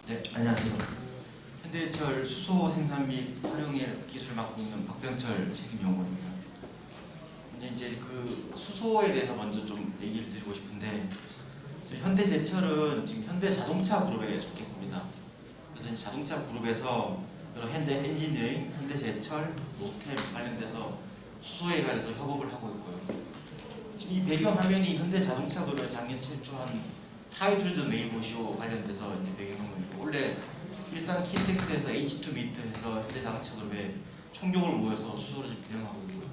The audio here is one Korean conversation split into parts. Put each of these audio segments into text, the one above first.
네, 안녕하세요. 현대철 수소 생산 및 활용의 기술을 맡고 있는 박병철 책임연구원입니다. 근데 이제 그 수소에 대해서 먼저 좀 얘기를 드리고 싶은데, 현대제철은 지금 현대자동차 그룹에 속했습니다. 그래서 이제 자동차 그룹에서 여러 현대 엔지니어링, 현대제철, 로템 관련돼서 수소에 관해서 협업을 하고 있고요. 지금 이 배경 화면이 현대자동차 그룹에 작년 철주한 하이드로전 웨이브쇼 관련돼서 이제 배경화면이고, 원래 일산 킨텍스에서 H2 미트에서 현대자동차 그룹에 총력을 모여서 수소를 지금 대응하고 있고요.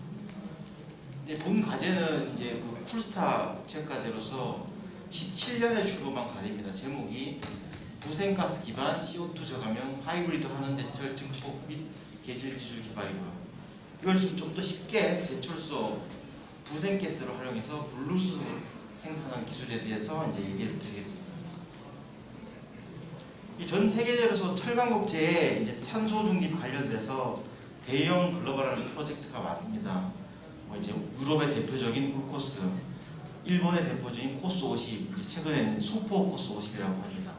이제 본 과제는 이제 그 쿨스타 국책과제로서 17년에 출범한 과제입니다. 제목이 부생가스 기반 CO2 저감형 하이브리드 환원제철 증폭 및 계질 기술 개발이고요. 이걸 좀 더 쉽게 제철소 부생가스를 활용해서 블루스 생산한 기술에 대해서 이제 얘기를 드리겠습니다. 이 전 세계적으로 철강업체에 이제 탄소 중립 관련돼서 대형 글로벌한 프로젝트가 많습니다. 이제 유럽의 대표적인 울코스, 일본의 대표적인 코스 50, 이제 최근에는 슈퍼 코스 50이라고 합니다.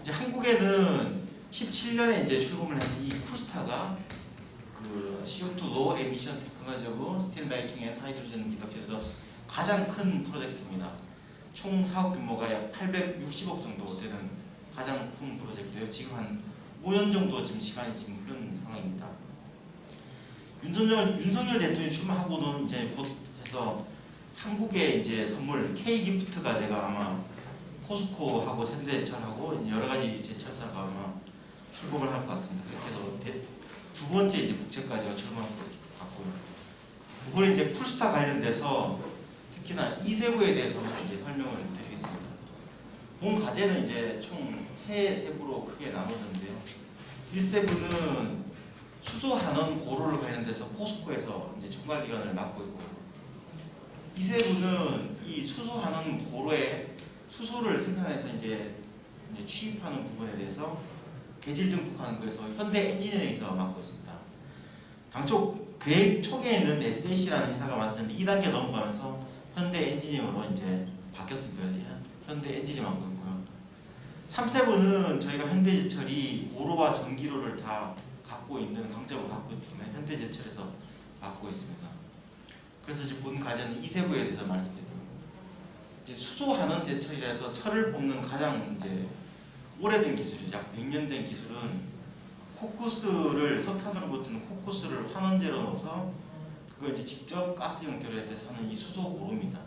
이제 한국에는 17년에 이제 출범을 한 이 쿨스타가 그 CO2 low emission technology of steel making and hydrogen reduction에서 가장 큰 프로젝트입니다. 총 사업 규모가 약 860억 정도 되는 가장 큰 프로젝트예요. 지금 한 5년 정도 지금 시간이 지금 흐른 상황입니다. 윤석열 대통령이 출마하고는 이제 곧 해서 한국의 이제 선물 K기프트가 제가 아마 포스코하고 현대제철하고 여러 가지 제철사가 아마 출범을 할 것 같습니다. 그렇게 해서 두 번째 이제 국책까지가 출범할 것 같고요. 이번에 이제 쿨스타 관련돼서 특히나 이세부에 대해서 이제 설명을 드리겠습니다. 본 과제는 이제 총 세 세부로 크게 나눠졌는데요. 1세부는 수소 한원 고로를 관련돼서 포스코에서 이제 총괄기관을 맡고 있고, 2세부는 이 수소 한원 고로에 수소를 생산해서 이제 취입하는 부분에 대해서 계질 증폭하는 거에서 현대 엔지니어링에서 맡고 있습니다. 당초 계획 초기에는 SAC라는 회사가 맡았는데 2단계 넘어가면서 현대 엔지니어로 이제 바뀌었습니다. 현대 엔지니어 맡고 있고요. 3세부는 저희가 현대제철이 고로와 전기로를 다 갖고 있는 강점을 갖고 있기 때문에 현대제철에서 맡고 있습니다. 그래서 이제 본 과제는 2세부에 대해서 말씀드립니다. 이제 수소 한원 제철이라서 철을 뽑는 가장 이제 오래된 기술이 약 100년 된 기술은 코쿠스를 석탄으로 붙은 코쿠스를 환원제로 넣어서 그걸 이제 직접 가스 형태로 해서 하는 이 수소 고로입니다.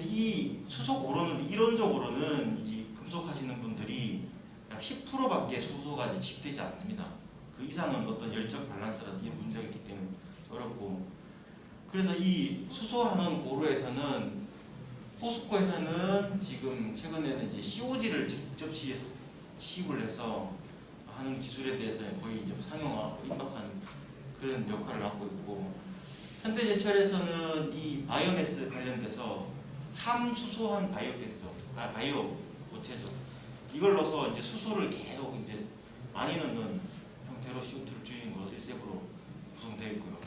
이 수소 고로는 이론적으로는 이제 금속하시는 분들이 약 10%밖에 수소가 집되지 않습니다. 그 이상은 어떤 열적 밸런스라든지 문제가 있기 때문에 어렵고, 그래서 이 수소 한원 고로에서는 포스코에서는 지금 최근에는 이제 COG를 직접 시입을 해서 하는 기술에 대해서 거의 이제 상용화, 임박한 그런 역할을 맡고 있고, 현대제철에서는 이 바이오매스 관련돼서 함수소한 바이오 고체죠. 이걸 넣어서 이제 수소를 계속 이제 많이 넣는 형태로 CO2를 줄이는 거 1세부로 구성되어 있고요.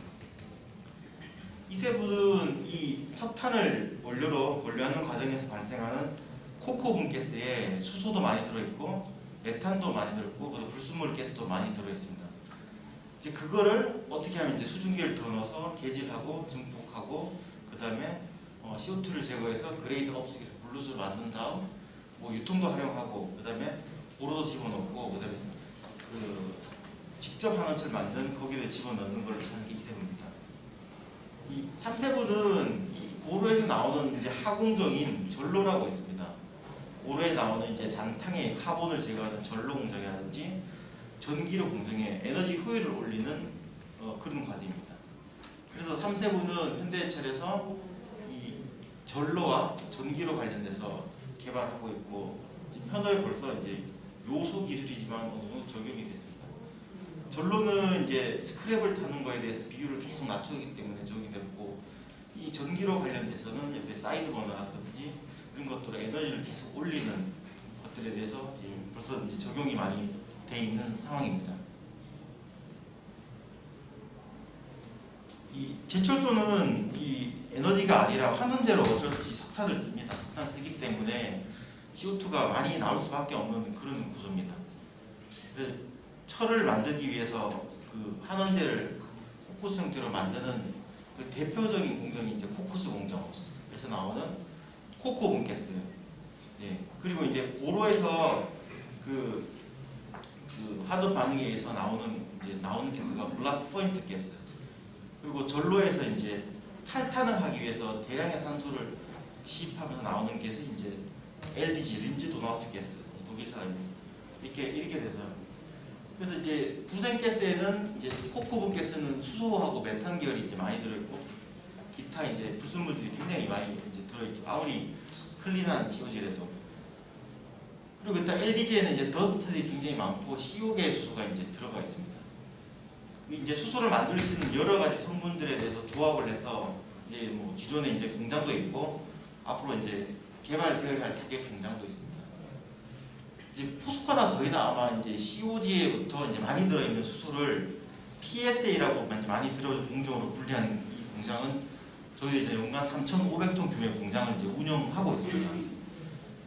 2세부는 이 석탄을 원료로 분류하는 과정에서 발생하는 코크 분가스에 수소도 많이 들어있고 메탄도 많이 들어있고 불순물 가스도 많이 들어있습니다. 이제 그거를 어떻게 하면 이제 수증기를 더 넣어서 계질하고 증폭하고 그 다음에 CO2를 제거해서 그레이드 업식에서 블루스를 만든 다음 유통도 활용하고 그 다음에 고로도 집어넣고 그 다음에 그 직접 한원철 만든 거기에 집어넣는 걸로 하는 게 2세부입니다. 이 3세부는 이 고로에서 나오는 이제 하공정인 전로라고 있습니다. 고로에 나오는 이제 잔탕의 카본을 제거하는 전로 공정이라든지 전기료 공정의 에너지 효율을 올리는 그런 과제입니다. 그래서 3세부는 현대제철에서 이 전로와 전기로 관련돼서 개발하고 있고, 지금 현재 벌써 이제 요소 기술이지만 어느 정도 적용이 됐습니다. 전로는 이제 스크랩을 타는 거에 대해서 비율을 계속 낮추기 때문에 적용이 됐고, 이 전기로 관련돼서는 옆에 사이드 버너라든지 이런 것들로 에너지를 계속 올리는 것들에 대해서 지금 벌써 이제 적용이 많이 돼 있는 상황입니다. 이 제철소는 이 에너지가 아니라 환원제로 어쩔 수 없이 석탄을 씁니다. 석탄을 쓰기 때문에 CO2가 많이 나올 수밖에 없는 그런 구조입니다. 그래서 철을 만들기 위해서 그 환원제를 코쿠스 형태로 만드는 그 대표적인 공정이 이제 코쿠스 공정에서 나오는 코코 분가스. 예. 그리고 이제 고로에서 그 화도 반응에 의해서 나오는 가스가 블라스트 포인트 가스. 그리고 전로에서 이제 탈탄을 하기 위해서 대량의 산소를 취입하면서 나오는 가스 이제 LDG 린즈 도나우트 가스. 독일 사람입니다. 이렇게 돼서 그래서 이제 부생가스에는 이제 코코 분가스는 수소하고 메탄 계열이 이제 많이 들어있고 기타 이제 불순물들이 굉장히 많이 이제 들어있죠. 아무리 클린한 지오질에도. 그리고 일단 LDG에는 이제 더스트들이 굉장히 많고 CO계의 수소가 이제 들어가 있습니다. 이제 수소를 만들 수 있는 여러 가지 성분들에 대해서 조합을 해서 이제 뭐 기존에 이제 공장도 있고 앞으로 이제 개발되어야 할 타격 공장도 있습니다. 이제 포스코나 저희나 아마 이제 COG에부터 이제 많이 들어있는 수소를 PSA라고 많이 들어있는 공정으로 분리한 이 공장은 저희 이제 연간 3,500톤 규모의 공장을 이제 운영하고 있습니다.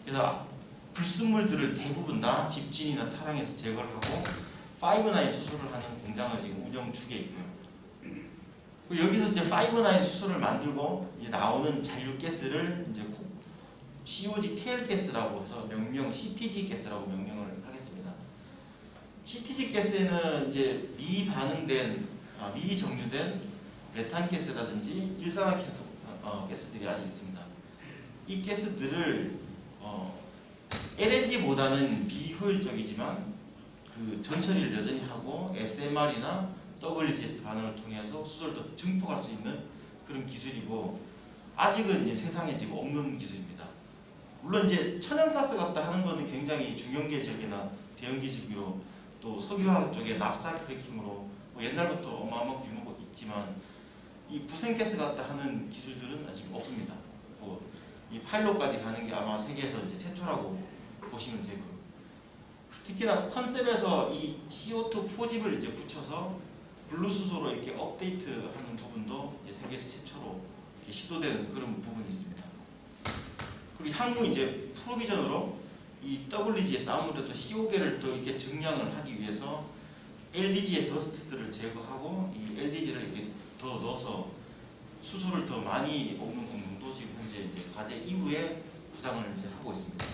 그래서 불순물들을 대부분 다 집진이나 타랑에서 제거를 하고 5-9 수소를 하는 공장을 지금 운영 중에 있고요. 그리고 여기서 이제 5-9 수소를 만들고 이제 나오는 잔류 가스를 이제 COG 테일 가스라고 해서 명명 CTG 가스라고 명명을 하겠습니다. CTG 가스에는 이제 미정류된 메탄 가스라든지 일산화 가스들이 아직 있습니다. 이 가스들을 LNG보다는 비효율적이지만 그 전처리를 여전히 하고 SMR이나 WGS 반응을 통해서 수소를 더 증폭할 수 있는 그런 기술이고 아직은 이제 세상에 지금 없는 기술입니다. 물론 이제 천연가스 같다 하는 거는 굉장히 중형계 지역이나 대형계 지역으로 또 석유화학 쪽에 납사 크래킹으로 뭐 옛날부터 어마어마한 규모가 있지만 이 부생가스 같다 하는 기술들은 아직 없습니다. 이 파일럿까지 가는 게 아마 세계에서 이제 최초라고 보시면 되고요. 특히나 컨셉에서 이 CO2 포집을 이제 붙여서 블루수소로 이렇게 업데이트하는 부분도 이제 세계에서 최초로 이렇게 시도되는 그런 부분이 있습니다. 그리고 향후 이제 프로비전으로 이 WGS 아무래도 CO계를 더 이렇게 증량을 하기 위해서 LDG의 더스트들을 제거하고 이 LDG를 이렇게 더 넣어서 수소를 더 많이 먹는 공정도 지금 현재 이제 과제 이후에 구상을 이제 하고 있습니다.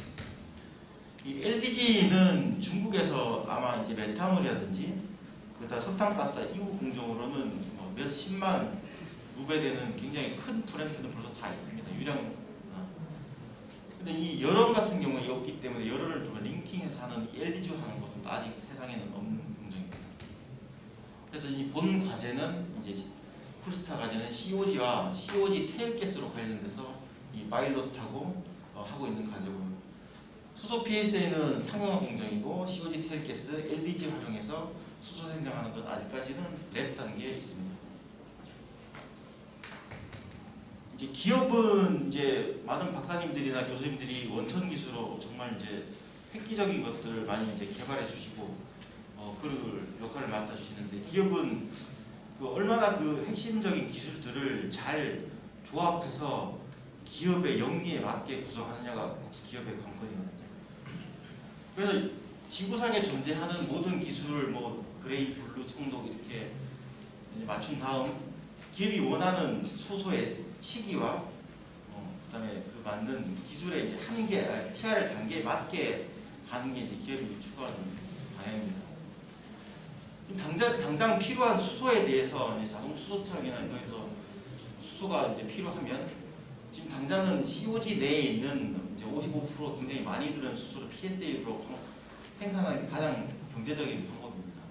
이 LDG는 중국에서 아마 이제 메탄올이라든지 그다음 석탄가스 이후 공정으로는 뭐 몇십만 루베 되는 굉장히 큰 플랜트는 벌써 다 있습니다. 유량. 근데 이 열원 같은 경우에 없기 때문에 열원을 좀 링킹해서 하는 LDG로 하는 것은 아직 세상에는 없는 공정입니다. 그래서 이 본 과제는 이제 쿨스타 과제는 COG와 COG 테일가스로 관련돼서 이 파일럿하고 하고 있는 과제고요. 수소 PSA는 상용화 공정이고 COG 테일가스, LDG 활용해서 수소 생산하는 건 아직까지는 랩 단계에 있습니다. 이제 기업은 이제 많은 박사님들이나 교수님들이 원천 기술로 정말 이제 획기적인 것들을 많이 이제 개발해 주시고 그 역할을 맡아 주시는데 기업은 그 얼마나 그 핵심적인 기술들을 잘 조합해서 기업의 영리에 맞게 구성하느냐가 기업의 관건이거든요. 그래서 지구상에 존재하는 모든 기술을 뭐 그레이, 블루, 청도 이렇게 맞춘 다음 기업이 원하는 수소의 시기와 그다음에 그 맞는 기술의 이제 한계, TRL 단계에 맞게 가는 게 이제 기업이 추구하는 방향입니다. 당장 필요한 수소에 대해서 이제 자동 수소청이나 이거에서 수소가 이제 필요하면 지금 당장은 COG 내에 있는 이제 55% 굉장히 많이 들은 수소를 PSA로 생산하는 게 가장 경제적인 방법입니다.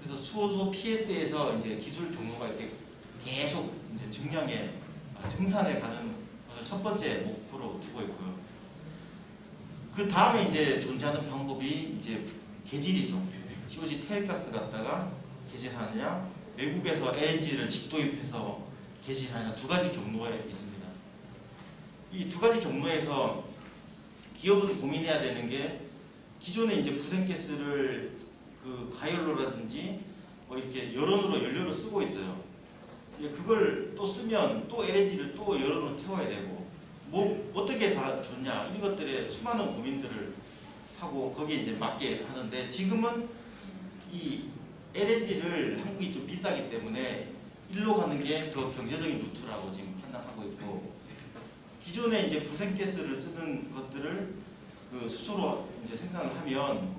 그래서 수소 PSA에서 이제 기술 종목가 이렇게 계속 이제 증산에 가는 것을 첫 번째 목표로 두고 있고요. 그 다음에 이제 존재하는 방법이 이제 개질이죠. COG 테일가스 갖다가 개질하느냐, 외국에서 LNG를 직도입해서 개질하느냐 두 가지 경로가 있습니다. 이 두 가지 경로에서 기업은 고민해야 되는 게 기존에 이제 부생가스를 그 가열로라든지 뭐 이렇게 열원으로 연료를 쓰고 있어요. 그걸 또 쓰면 또 LNG를 또 열원으로 태워야 되고 뭐 어떻게 다 좋냐 이런 것들에 수많은 고민들을 하고 거기에 이제 맞게 하는데 지금은 이 LNG를 한국이 좀 비싸기 때문에 일로 가는 게 더 경제적인 루트라고 지금 판단하고 있고 기존에 이제 부생가스를 쓰는 것들을 그 수소로 이제 생산을 하면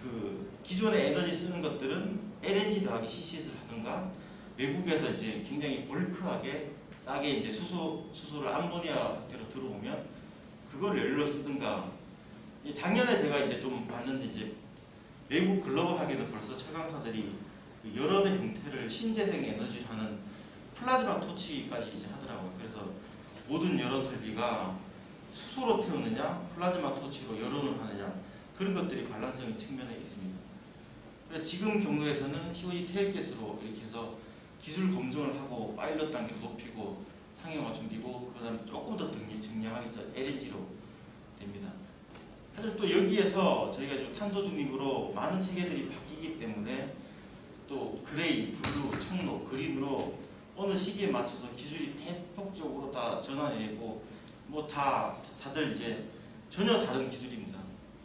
그 기존의 에너지 쓰는 것들은 LNG 더하기 CCS를 하든가 외국에서 이제 굉장히 벌크하게 싸게 이제 수소를 암모니아 형태로 들어오면 그걸 연료로 쓰든가 작년에 제가 이제 좀 봤는데 이제 외국 글로벌하게는 벌써 철강사들이 여러 개 형태를 신재생 에너지를 하는 플라즈마 토치까지 이제 하더라고요. 그래서 모든 여론 설비가 수소로 태우느냐 플라즈마 토치로 여론을 하느냐 그런 것들이 관란성이 측면에 있습니다. 그래서 지금 경로에서는 COG 테일가스로 이렇게 해서 기술 검증을 하고 파일럿 단계를 높이고 상용화 준비고 그 다음에 조금 더 증량하기 위해서 LNG로 됩니다. 사실 또 여기에서 저희가 좀 탄소 중립으로 많은 체계들이 바뀌기 때문에 또 그레이, 블루, 청록, 그린으로 어느 시기에 맞춰서 기술이 대폭적으로 다 전환되고 뭐 다들 이제 전혀 다른 기술입니다.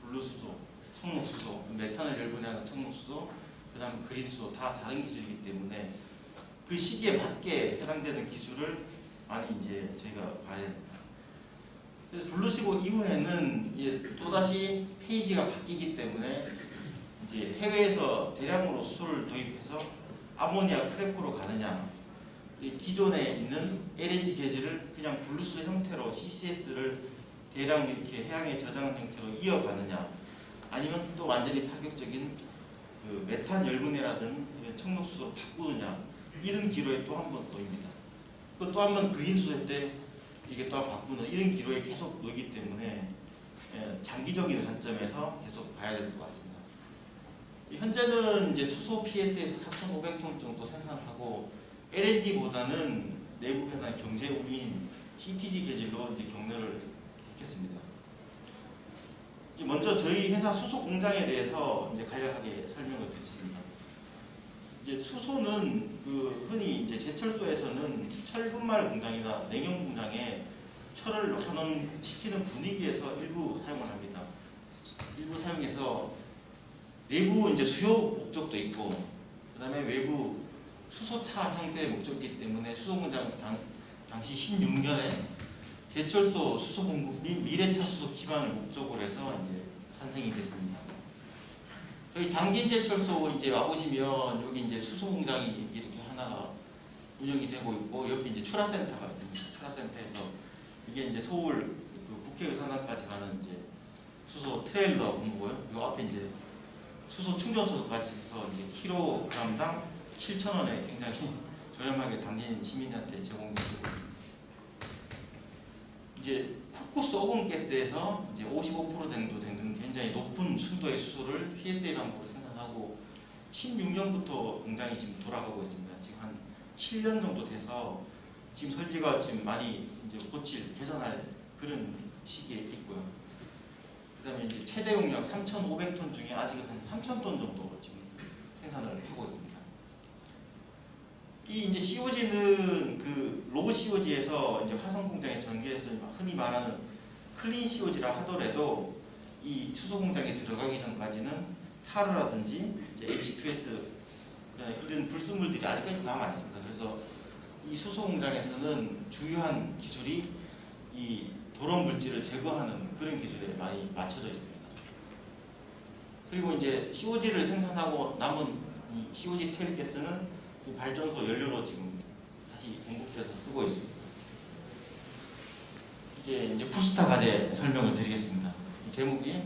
블루 수소, 청록 수소, 메탄을 열분해하는 청록 수소, 그다음 그린 수소 다 다른 기술이기 때문에 그 시기에 맞게 해당되는 기술을 많이 이제 저희가 봐야 됩니다. 그래서 블루시고 이후에는 또다시 페이지가 바뀌기 때문에 이제 해외에서 대량으로 수소를 도입해서 아모니아 크래커로 가느냐, 기존에 있는 LNG 게지를 그냥 블루스 형태로 CCS를 대량 이렇게 해양에 저장한 형태로 이어가느냐, 아니면 또 완전히 파격적인 그 메탄 열분해라든 이런 청록수소로 바꾸느냐, 이런 기로에 또 한 번 놓입니다. 그 또 한 번 그린 수소 때 이게 또 바꾸는 이런 기로에 계속 놓이기 때문에 장기적인 관점에서 계속 봐야 될 것 같습니다. 현재는 이제 수소 PS에서 4,500톤 정도 생산을 하고 LNG보다는 내부 회사 경제 우위인 CTG 계질로 이제 경로를 택했습니다. 이제 먼저 저희 회사 수소 공장에 대해서 이제 간략하게 설명을 드리겠습니다. 이제 수소는 그 흔히 이제 제철소에서는 철분말 공장이나 냉용 공장에 철을 환원시키는 분위기에서 일부 사용을 합니다. 일부 사용해서 내부 이제 수요 목적도 있고, 그 다음에 외부 수소차 형태의 목적이기 때문에 수소 공장 당시 16년에 제철소 수소 공급 및 미래차 수소 기반을 목적으로 해서 이제 탄생이 됐습니다. 저희 당진제철소 이제 와보시면 여기 이제 수소 공장이 이렇게 하나 운영이 되고 있고 옆에 이제 출하센터가 있습니다. 출하센터에서 이게 이제 서울 그 국회의사당까지 가는 이제 수소 트레일러 공고요. 이 앞에 이제 수소 충전소까지 해서 이제 킬로그램당 7,000원에 굉장히 저렴하게 당진 시민한테 제공되고 있습니다. 이제 포커스 오븐가스에서 이제 55% 정도 되는 굉장히 높은 순도의 수소를 PSA 방법으로 생산하고 16년부터 공장이 지금 돌아가고 있습니다. 지금 한 7년 정도 돼서 지금 설비가 지금 많이 이제 개선할 그런 시기에 있고요. 그다음에 이제 최대 용량 3,500톤 중에 아직은 한 3,000톤 정도 지금 생산을 하고 있습니다. 이 이제 COG는 그 로봇 COG에서 이제 화성 공장에 전개해서 흔히 말하는 클린 COG라 하더라도 이 수소 공장에 들어가기 전까지는 타르라든지 이제 H2S 이런 불순물들이 아직까지 남아 있습니다. 그래서 이 수소 공장에서는 주요한 기술이 이 도로 물질을 제거하는 그런 기술에 많이 맞춰져 있습니다. 그리고 이제 COG를 생산하고 남은 이 COG 테일가스는 발전소 연료로 지금 다시 공급돼서 쓰고 있습니다. 이제 부스타 과제 설명을 드리겠습니다. 이 제목이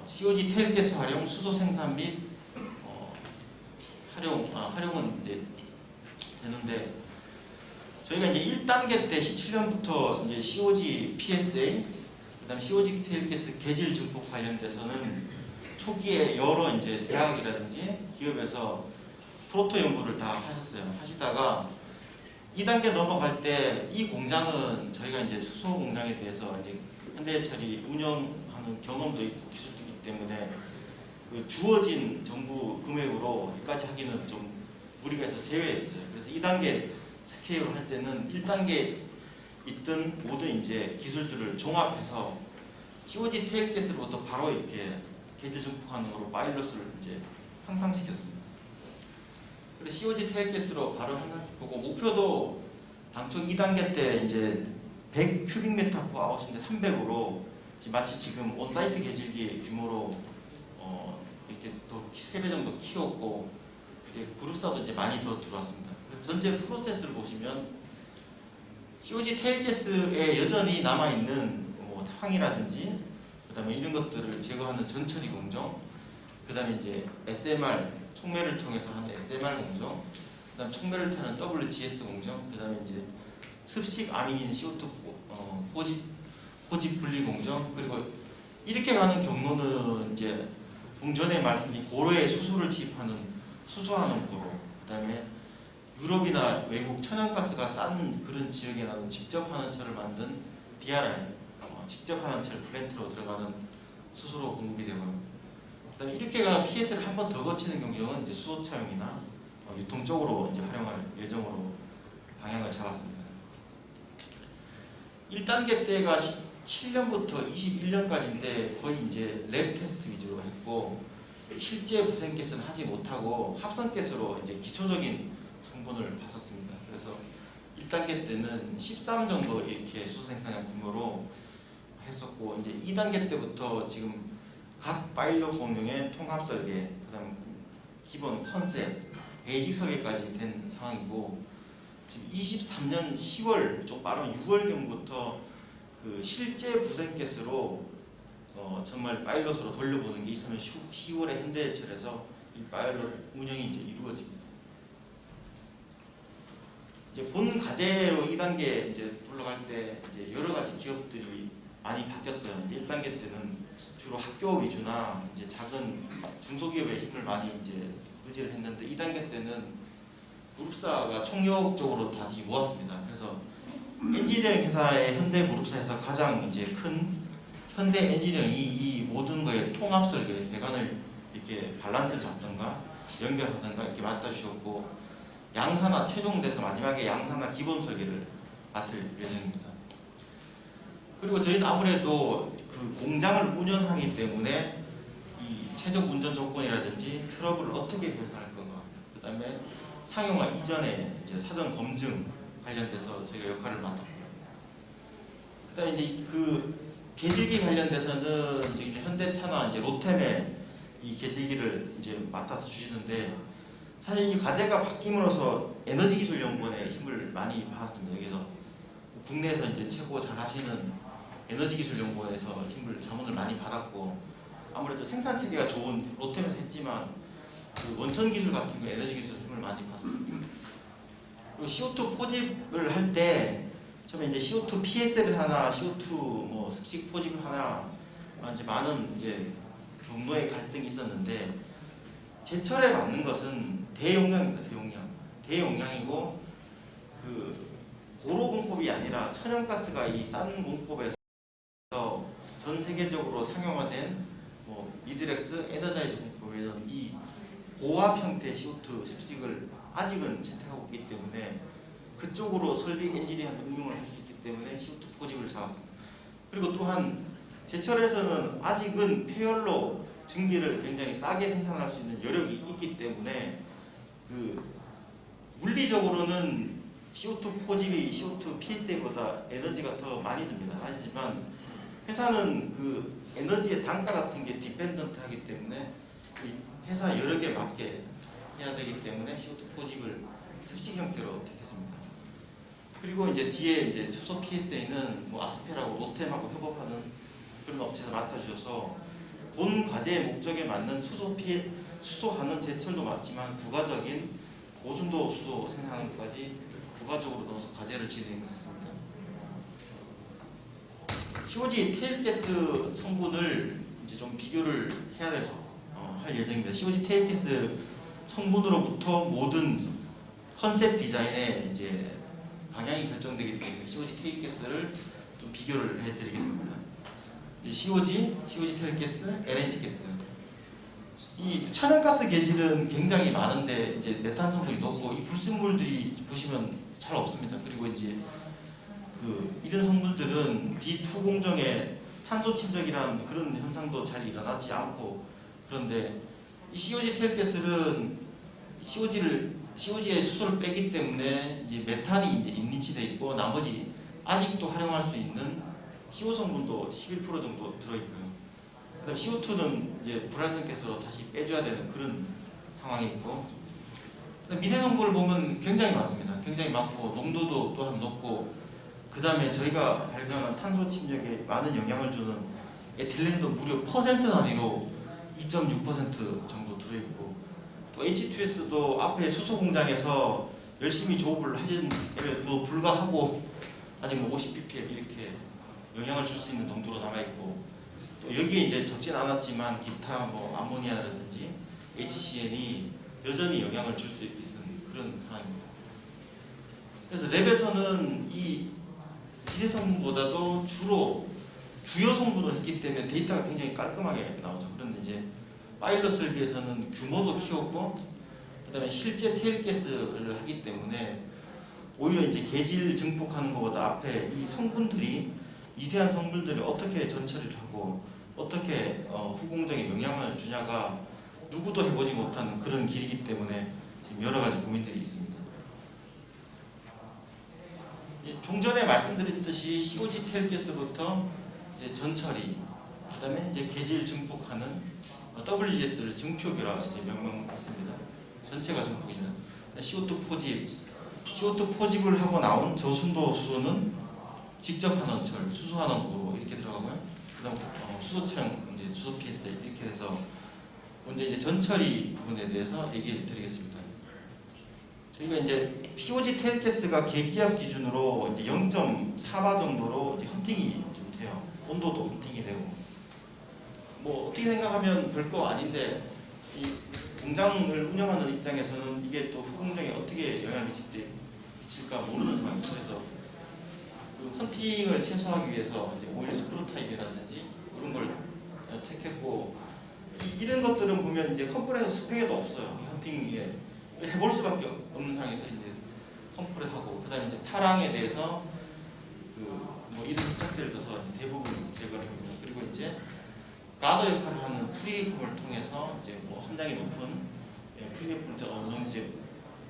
COG 테일가스 활용, 수소 생산 및 활용은 이제 되는데 저희가 이제 1단계 때 17년부터 이제 COG PSA, 그다음 COG 테일가스 계질 증폭 관련돼서는 초기에 여러 이제 대학이라든지 기업에서 프로토 연구를 다 하시다가 2단계 넘어갈 때 이 공장은 저희가 이제 수소 공장에 대해서 이제 현대해철이 운영하는 경험도 있고 기술도 있기 때문에 그 주어진 정부 금액으로 여기까지 하기는 좀 무리가 있어서 제외했어요. 그래서 2단계 스케일을 할 때는 1단계 있던 모든 이제 기술들을 종합해서 COG 테일가스로부터 바로 이렇게 계질 증폭 가능으로 파일럿을 이제 향상시켰습니다. 그리고 COG 테일가스로 바로 향상시키고 목표도 당초 2단계 때 이제 100 큐빅미터 퍼 아웃인데 300으로 마치 지금 온사이트 계질기 규모로 이렇게 또 3배 정도 키웠고 그룹사도 이제 많이 더 들어왔습니다. 그래서 전체 프로세스를 보시면 COG 테일가스에 여전히 남아있는 뭐 탕이라든지 그다음에 이런 것들을 제거하는 전처리 공정, 그다음에 이제 SMR 촉매를 통해서 하는 SMR 공정, 그다음 촉매를 타는 WGS 공정, 그다음에 이제 습식 아미닌 CO2 포집 분리 공정, 그리고 이렇게 가는 경로는 이제 동전에 말씀드린 고로에 수소를 취입하는 수소하는 고로, 그다음에 유럽이나 외국 천연가스가 싼 그런 지역에 나는 직접 하는철을 만든 DRI, 직접 하는철 플랜트로 들어가는 수소로 공급이 되고요. 그다음에 이렇게 가 PS를 한 번 더 거치는 경우는 이제 수소 차용이나 유통 쪽으로 이제 활용할 예정으로 방향을 잡았습니다. 1단계 때가 17년부터 21년까지인데 거의 이제 랩 테스트 위주로 했고 실제 부생가스는 하지 못하고 합성가스로 이제 기초적인 성분을 봤었습니다. 그래서 1단계 때는 13 정도 이렇게 수소 생산량 규모로 했었고 이제 2단계 때부터 지금 각 파일럿 공룡의 통합 설계, 그다음 기본 컨셉, 베이직 설계까지 된 상황이고 지금 23년 10월 좀 빠르면 6월경부터 그 실제 부생가스로 정말 파일럿으로 돌려보는 게 있으면 10월에 현대제철에서 이 파일럿 운영이 이제 이루어집니다. 이제 본 과제로 2단계 이제 올라갈 때 이제 여러 가지 기업들이 많이 바뀌었어요. 이제 1단계 때는 주로 학교 위주나 이제 작은 중소기업의 힘을 많이 이제 의지를 했는데 2단계 때는 그룹사가 총력적으로 다 모았습니다. 그래서 엔지니어링 회사의 현대 그룹사에서 가장 이제 큰 현대 엔지니어링이 이 모든 거에 통합 설계, 배관을 이렇게 밸런스를 잡던가 연결하던가 이렇게 맡아주셨고 양산화 최종돼서 마지막에 양산화 기본 설계를 맡을 예정입니다. 그리고 저희는 아무래도 그 공장을 운영하기 때문에 이 최적 운전 조건이라든지 트러블을 어떻게 개선할 건가, 그 다음에 상용화 이전에 이제 사전 검증 관련돼서 저희가 역할을 맡았고요. 그 다음에 이제 그 계질기 관련돼서는 이제 현대차나 이제 로템에 이 계질기를 이제 맡아서 주시는데 사실 이 과제가 바뀜으로써 에너지기술연구원의 힘을 많이 받았습니다. 여기서 국내에서 이제 최고 잘하시는 에너지기술연구원에서 힘을 자문을 많이 받았고 아무래도 생산 체계가 좋은 로템에서 했지만 그 원천 기술 같은 거 에너지 기술 힘을 많이 받았습니다. 그리고 CO2 포집을 할 때 처음에 이제 CO2 PS를 하나, CO2 뭐 습식 포집을 하나 이제 많은 이제 경로의 갈등이 있었는데 제철에 맞는 것은 대용량입니다. 대용량이고 그 고로 공법이 아니라 천연가스가 이 싼 공법에서 전 세계적으로 상용화된 뭐 미드렉스 에너자이즈 공법에는 이 고압 형태의 CO2 습식을 아직은 채택하고 있기 때문에 그쪽으로 설비 엔지니어링 응용을 할 수 있기 때문에 CO2 포집을 잡았습니다. 그리고 또한 제철에서는 아직은 폐열로 증기를 굉장히 싸게 생산할 수 있는 여력이 있기 때문에 그 물리적으로는 CO2 포집이 CO2 PSA보다 에너지가 더 많이 듭니다. 하지만 회사는 그 에너지의 단가 같은 게 디펜던트하기 때문에 회사 여력에 맞게 해야 되기 때문에 CO2 포집을 습식 형태로 택했습니다. 그리고 이제 뒤에 이제 수소 PSA는 뭐 아스페라고 로템하고 협업하는 그런 업체에서 맡아주셔서 본 과제의 목적에 맞는 수소하는 제철도 맞지만 부가적인 고순도 수소 생산하는 것까지 부가적으로 넣어서 과제를 진행했습니다. COG 테일가스 성분을 이제 좀 비교를 해야 할 예정입니다. COG 테일가스 성분으로부터 모든 컨셉 디자인의 이제 방향이 결정되기 때문에 COG 테일가스를 좀 비교를 해드리겠습니다. COG 테일가스, LNG 가스. 이 천연가스 계질은 굉장히 많은데 이제 메탄 성분이 높고 이 불순물들이 보시면 잘 없습니다. 그리고 이제 이런 성분들은 뒷후공정에 탄소 침적이라는 그런 현상도 잘 일어나지 않고, 그런데 이 COG 테일가스는 COG의 수소를 빼기 때문에 이제 메탄이 이제 인리치돼 있고, 나머지 아직도 활용할 수 있는 CO 성분도 11% 정도 들어있고요. 그다음 CO2는 이제 불활성 가스로 다시 빼줘야 되는 그런 상황이 있고, 미세 성분을 보면 굉장히 많습니다. 굉장히 많고 농도도 또한 높고, 그 다음에 저희가 발견한 탄소 침략에 많은 영향을 주는 에틸렌도 무려 퍼센트 단위로 2.6% 정도 들어있고, 또 H2S도 앞에 수소 공장에서 열심히 조업을 하신에도 불구하고 아직 뭐 50ppm 이렇게 영향을 줄 수 있는 정도로 남아있고, 또 여기에 이제 적진 않았지만 기타 뭐 암모니아라든지 HCN이 여전히 영향을 줄 수 있는 그런 상황입니다. 그래서 랩에서는 이 기세 성분보다도 주로 주요 성분을 했기 때문에 데이터가 굉장히 깔끔하게 나오죠. 그런데 이제 파일럿을 위해서는 규모도 키웠고, 그다음에 실제 테일가스를 하기 때문에 오히려 이제 계질 증폭하는 것보다 앞에 이 성분들이, 미세한 성분들이 어떻게 전처리를 하고 어떻게 후공정에 영향을 주냐가 누구도 해보지 못한 그런 길이기 때문에 지금 여러 가지 고민들이 있습니다. 좀 전에 말씀드렸듯이 COG 테일가스부터 전처리, 그다음에 이제 계질 증폭하는 WGS를 증폭이라 이제 명명했습니다. 전체가 증폭이면 CO2 포집, CO2 포집을 하고 나온 저순도 수소는 직접 하는 철, 수소하는 고로 이렇게 들어가고요. 그다음 수소청, 이제 수소 PSA 이렇게 해서 먼저 이제 전처리 부분에 대해서 얘기를 드리겠습니다. 저희가 이제 POG 테일가스가 계기압 기준으로 이제 0.4바 정도로 이제 헌팅이 좀 돼요. 온도도 헌팅이 되고. 뭐 어떻게 생각하면 별거 아닌데, 이 공장을 운영하는 입장에서는 이게 또 후공정에 어떻게 영향을 미칠까 모르는 상황이죠. 그래서 그 헌팅을 최소화하기 위해서 이제 오일 스크루 타입이라든지 이런 걸 택했고, 이런 것들은 보면 이제 컴프레서 스펙에도 없어요. 헌팅에 해볼 수밖에 없는 상황에서 이제 컴프레하고, 그다음에 이제 타랑에 대해서 뭐 이런 부착들을 둬서 대부분 제거를 합니다. 그리고 이제 가더 역할을 하는 프리리폼을 통해서 이제 뭐 함량이 높은 프리리폼을 어느 정도 이제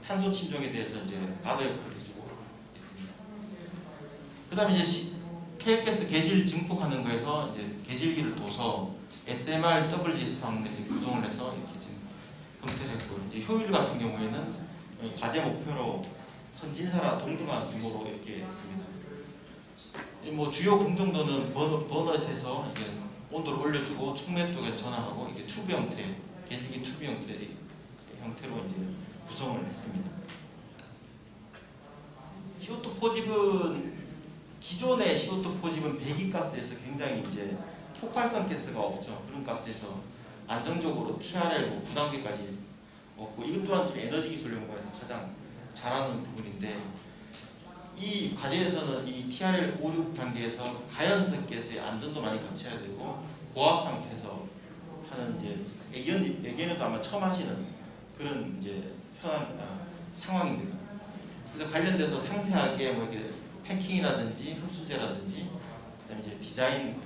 탄소 침종에 대해서 이제 가더 역할을 해주고 있습니다. 그다음에 이제 테일가스 계질 증폭하는 거에서 이제 계질기를 둬서 SMR WGS 방법에서 구성을 해서 이렇게 지금 형태를 했고, 이제 효율 같은 경우에는 과제 목표로 선진사라 동등한 규모로 이렇게 했습니다. 뭐 주요 공정도는 버너트에서 이제 온도를 올려주고 촉매독에 전환하고 이게 튜브 형태, 계질기 튜브 형태로 이제 구성을 했습니다. CO2 포집은 기존의 CO2 포집은 배기가스에서 굉장히 이제 폭발성 가스가 없죠. 그런 가스에서 안정적으로 TRL 뭐 9단계까지 없고, 이것 또한 에너지 기술 연구원에서 가장 잘하는 부분인데, 이 과제에서는 이 TRL 5, 6단계에서 가연석 가스의 안전도 많이 갖춰야 되고, 고압 상태에서 하는 이제 애견에도 아마 처음 하시는 그런 이제 상황입니다. 그래서 관련돼서 상세하게 뭐 이렇게 패킹이라든지 흡수제라든지, 그다음에 이제 디자인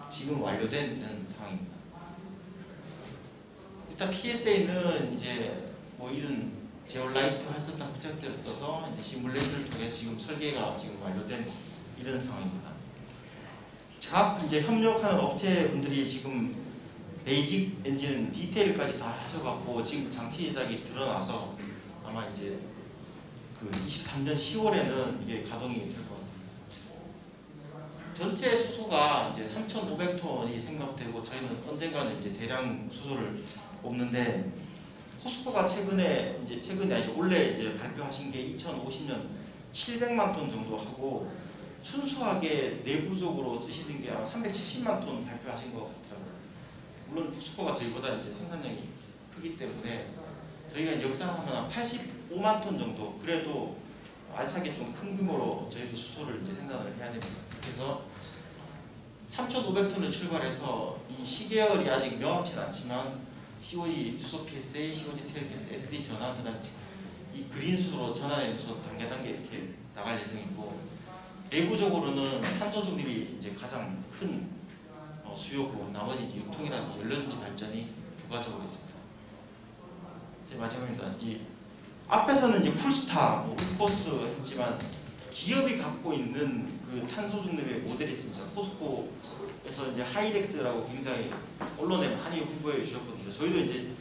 지금 완료된 이런 상황입니다. 일단 PSA는 이제 뭐 이런 제올라이트 활성탄 부착제를 써서 이제 시뮬레이션을 통해 지금 설계가 지금 완료된 이런 상황입니다. 자, 이제 협력하는 업체분들이 지금 베이직 엔진 디테일까지 다 하셔갖고 지금 장치 제작이 드러나서 아마 이제 그 23년 10월에는 이게 가동이 될 것 같습니다. 전체 수소가 이제 3,500톤이 생각되고, 저희는 언젠가는 이제 대량 수소를 뽑는데, 포스코가 최근에 아니죠, 올해 이제 발표하신 게 2050년 700만 톤 정도 하고, 순수하게 내부적으로 쓰시는 게 아마 370만 톤 발표하신 것 같더라고요. 물론 포스코가 저희보다 이제 생산량이 크기 때문에 저희가 역산하면 한 85만 톤 정도, 그래도 알차게 좀 큰 규모로 저희도 수소를 이제 생산을 해야 됩니다. 그래서 3,500톤을 출발해서 이 시계열이 아직 명확치는 않지만 COG 수소 PSA, COG 테일가스, FD 전환, 그다음 이 그린 수소로 전환해서 단계 이렇게 나갈 예정이고, 내부적으로는 탄소 중립이 이제 가장 큰 수요고 나머지 이제 유통이라든지 연료전지 발전이 부가적으로 있습니다. 제 마지막입니다. 이제 앞에서는 이제 쿨스타, 울포스 했지만 기업이 갖고 있는 그 탄소 중립의 모델이 있습니다. 포스코에서 이제 하이렉스라고 굉장히 언론에 많이 홍보해 주셨거든요. 저희도 이제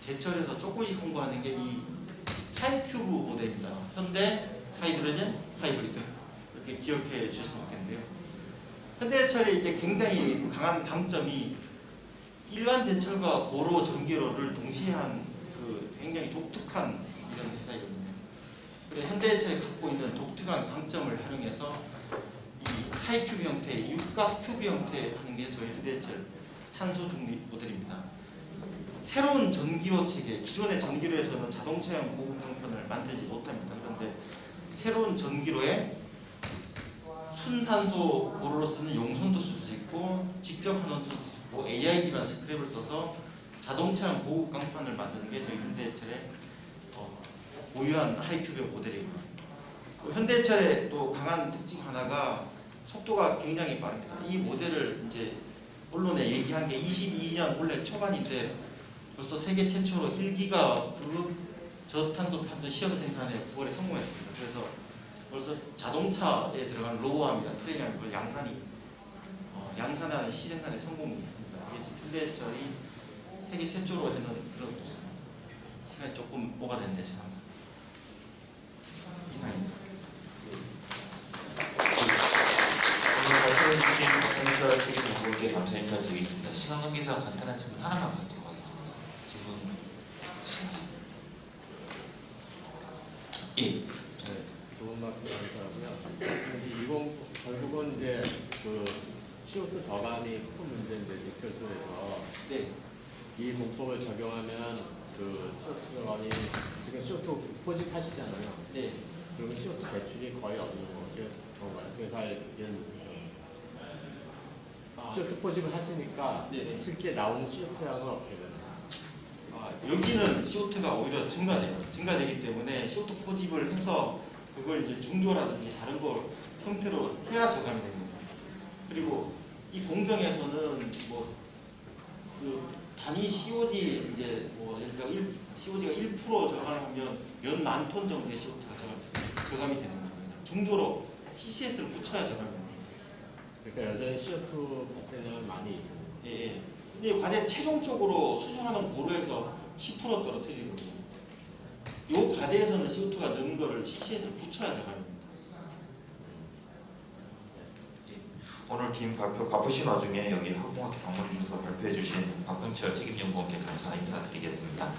제철에서 조금씩 홍보하는 게 이 하이큐브 모델입니다. 현대 하이드로젠 하이브리드 이렇게 기억해 주셨으면 좋겠는데요. 현대제철의 이제 굉장히 강한 강점이 일반 제철과 고로 전기로를 동시에 한 그 굉장히 독특한 이런 회사이거든요. 그래 현대제철이 갖고 있는 독특한 강점을 활용해서 이 하이큐브 형태, 육각 큐브 형태 하는 게 저희 현대제철 탄소 중립 모델입니다. 새로운 전기로 체계, 기존의 전기로에서는 자동차용 고급 강판을 만들지 못합니다. 그런데 새로운 전기로에 순산소 고로로 쓰는 용선도 쓸 수 있고 직접 환원도 쓸 수 있고 AI 기반 스크랩을 써서 자동차용 고급 강판을 만드는 게 저희 현대제철의 고유한 하이큐브 모델이고요. 현대제철의 또 강한 특징 하나가 속도가 굉장히 빠릅니다. 이 모델을 이제 언론에 얘기한 게 22년 올해 초반인데 벌써 세계 최초로 1기가급 저탄소 판전 시험 생산에 9월에 성공했습니다. 그래서 벌써 자동차에 들어간 로우암이나 트레이암 이걸 양산하는 시생산에 성공이 있습니다. 이게 지금 현대제철이 세계 최초로 해놓은 그런 것입니다. 시간이 조금 오버됐는데 제가 이상입니다. 오늘 발표해주신 박현철 책임연구원께 감사 인사 드리겠습니다. 시간 관계상 간단한 질문 하나만 받도록 하겠습니다. 질문 있으신지? 예. 좋은 말씀 감사하고요. 결국은 이제 그 CO2 저감이 큰 문제인데 닉철소에서 네. 이 공법을 적용하면 그 CO2 저감이 지금 CO2 포집하시잖아요. 네. 그러면 CO2 배출이 거의 없는 건가요? 회사에는 CO2 포집을 하시니까 네네. 실제 나오는 CO2 양은 어떻게 되나요? 여기는 CO2가 오히려 증가돼요. 증가되기 때문에 CO2 포집을 해서 그걸 이제 중조라든지 다른 걸 형태로 해야 저감이 됩니다. 그리고 이 공정에서는 뭐 그 단위 COG 이제 뭐 예를 들어 COG가 1% 저감하면 몇 만 톤 정도의 CO2가 저감이 되는 거거든요. 중조로 CCS를 붙여야 저감이 됩니다. 그러니까 여전히 CO2 발생량은 많이 있는 거예요. 예, 예. 근데 과제 최종적으로 수송하는 고로에서 10% 떨어뜨리거든요. 이 과제에서는 CO2가 느는 거를 CCS를 붙여야 저감입니다. 오늘 긴 발표 바쁘신 와중에 여기 학부모한테 방문해 주셔서 발표해 주신 박현철 책임연구원께 감사 인사드리겠습니다.